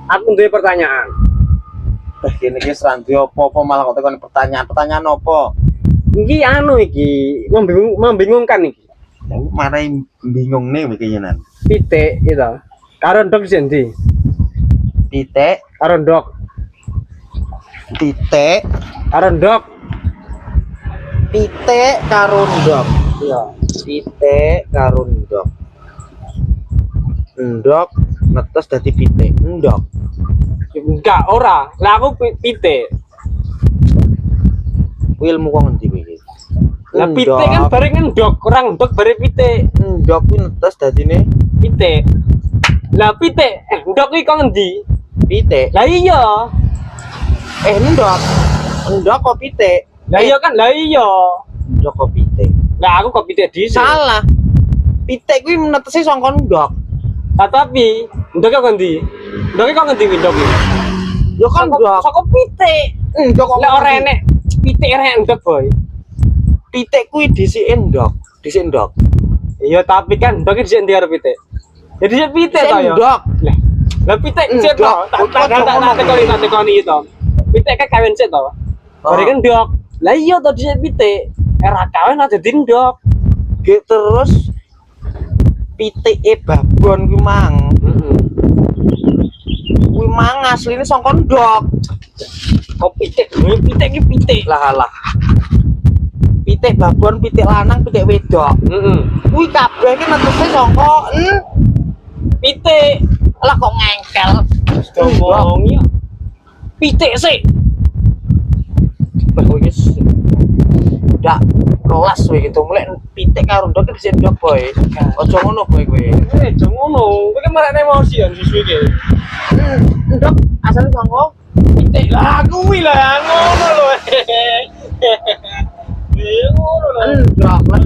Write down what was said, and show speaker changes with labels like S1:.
S1: Aku duwe pertanyaan.
S2: Kene iki serandi apa-apa malah kok tekan pertanyaan apa?
S1: Iki anu iki membingungkan iki.
S2: Aku marai bingung nih iki yenan.
S1: Pitik itu. Karo ndok sendi?
S2: Pitik,
S1: Karo ndok.
S2: titik,
S1: Karo ndok.
S2: pitik karo ndok.
S1: Iya.
S2: Pitik karo ndok. Ndok netes dadi pitik. Ndok.
S1: Enggak, ora. Lah aku pitik.
S2: Kuwi ilmu kok ngendi kowe iki?
S1: Lah pitik kan bareng ndok, orang ndok bareng pitik.
S2: Ndok kuwi netes dadine
S1: Pitik. Lah pitik, ndok iki kok ngendi?
S2: pitik.
S1: Lah iya.
S2: Ndok. Ndok kok pitik.
S1: Lah iya kan, lah iya.
S2: Ndok kok pitik.
S1: Lah aku kok pitik dhisik.
S2: Salah. Pitik kuwi netese saka ndok.
S1: Lah tapi ndok kok ngendi? Ndok kok ngendi ndok iki?
S2: Ya kan ndok.
S1: Saka pitik.
S2: Ndok kok
S1: Lah ora enek pitik rek ndok, Boy.
S2: pitik kuwi dhisike ndok. Dhisik ndok.
S1: Iya, tapi kan ndok iki dhisik ndi karo pitik? Ya dhisik pitik to ya.
S2: Ndok.
S1: Lah pitik dhisik to. Tak tekoni to. Pitik kan kawin sik to. Bareng ndok. Lah iya to dhisik pitik. Era kawin aja dadi ndok.
S2: Ge terus pitike babon kuwi mang. Kuwi mang asline saka ndok.
S1: Kok pitik iki pitik.
S2: Lah. Pitik babon, pitik lanang, pitik wedok. Kuwi kabeh iki netese saka
S1: Pitik.
S2: lah kok ngengkel.
S1: Ngomong ya. Pitik sih.
S2: Kowe iki ndak kelas kowe gitu. Mulai pitik karo ndok iki dhisik ndok, Boy. Aja ngono, Boy kowe.
S1: Aja ngono. Kowe kan marakne emosi kan susu iki.
S2: Ndok asale saka
S1: Pitik lah kuwi lah ngono lho. Iya ngono lho.
S2: ndok. Lah